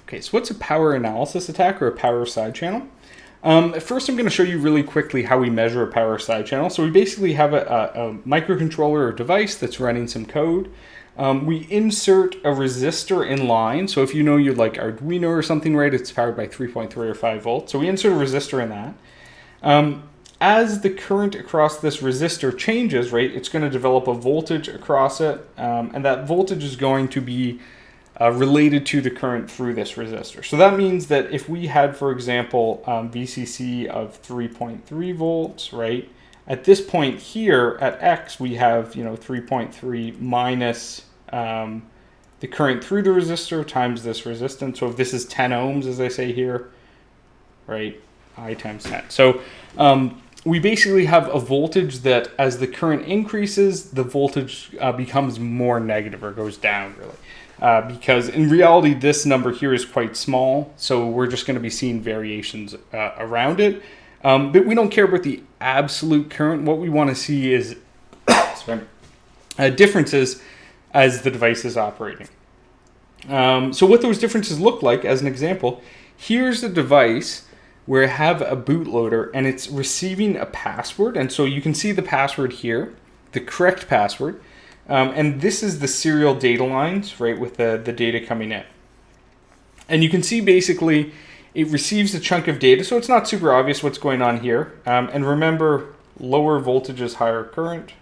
Okay, so what's a power analysis attack or a power side channel? First, I'm going to show you really quickly how we measure a power side channel. So we basically have a microcontroller or device that's running some code. We insert a resistor in line. So if you know your like Arduino or something, right, it's powered by 3.3 or 5 volts. So we insert a resistor in that. As the current across this resistor changes, right, it's going to develop a voltage across it. And that voltage is going to be related to the current through this resistor. So that means that if we had, for example, VCC of 3.3 volts, right, at this point here at X, we have, 3.3 minus the current through the resistor times this resistance. So if this is 10 ohms, as I say here, right, I times 10. So we basically have a voltage that as the current increases, the voltage becomes more negative or goes down, really. Because in reality, this number here is quite small, so we're just going to be seeing variations around it. But we don't care about the absolute current. What we want to see is differences as the device is operating. So what those differences look like, as an example, here's the device where I have a bootloader and it's receiving a password. And so you can see the password here, the correct password. And this is the serial data lines, right, with the data coming in. And you can see basically it receives a chunk of data, so it's not super obvious what's going on here. And remember, lower voltage is higher current.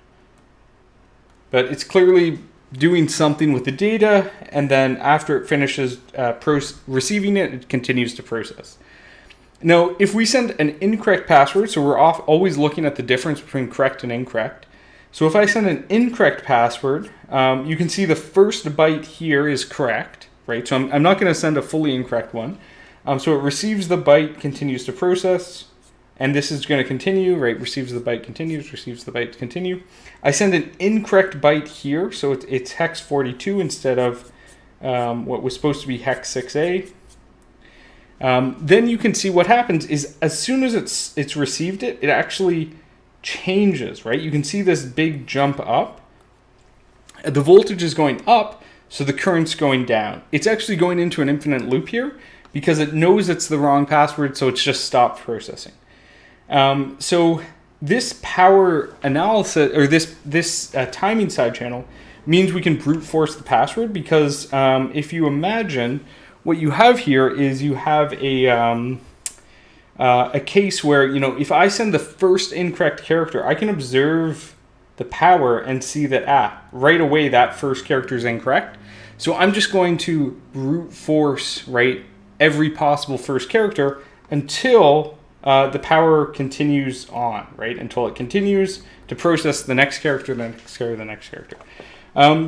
But it's clearly doing something with the data, and then after it finishes receiving it, it continues to process. Now, if we send an incorrect password, so we're always looking at the difference between correct and incorrect. So if I send an incorrect password, you can see the first byte here is correct, right? So I'm not going to send a fully incorrect one. So it receives the byte, continues to process, and this is going to continue, right? Receives the byte, continues, receives the byte, continue. I send an incorrect byte here, so it's hex 42 instead of what was supposed to be hex 6A. Then you can see what happens is as soon as it's received it, it actually changes, right? You can see this big jump up. The voltage is going up, so the current's going down. It's actually going into an infinite loop here because it knows it's the wrong password, so it's just stopped processing. So this power analysis, or this timing side channel, means we can brute force the password because if you imagine what you have here is you have a case where, if I send the first incorrect character, I can observe the power and see that, right away that first character is incorrect. So I'm just going to brute force, right, every possible first character until the power continues on, right, until it continues to process the next character, the next character, the next character.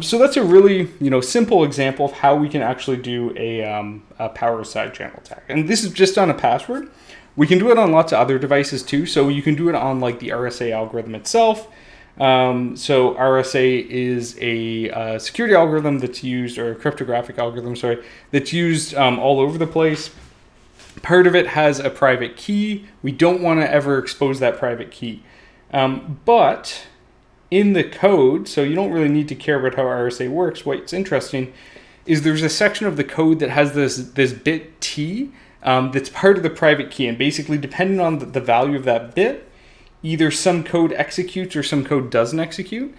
So that's a really, simple example of how we can actually do a power side channel attack. And this is just on a password. We can do it on lots of other devices too. So you can do it on like the RSA algorithm itself. So RSA is a security algorithm that's used, or a cryptographic algorithm, sorry, that's used all over the place. Part of it has a private key. We don't want to ever expose that private key. But in the code, so you don't really need to care about how RSA works. What's interesting is there's a section of the code that has this bit T that's part of the private key. And basically, depending on the value of that bit, either some code executes or some code doesn't execute.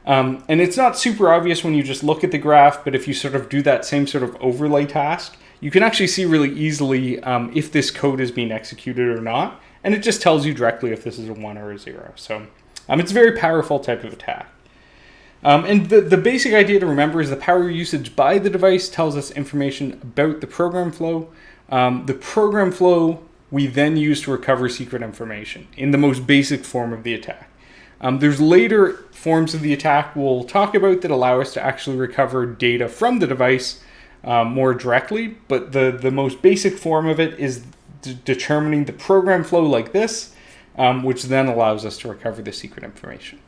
And it's not super obvious when you just look at the graph, but if you sort of do that same sort of overlay task, you can actually see really easily if this code is being executed or not. And it just tells you directly if this is a 1 or a 0. So it's a very powerful type of attack. And the basic idea to remember is the power usage by the device tells us information about the program flow. The program flow we then use to recover secret information in the most basic form of the attack. There's later forms of the attack we'll talk about that allow us to actually recover data from the device more directly, but the most basic form of it is determining the program flow like this, which then allows us to recover the secret information.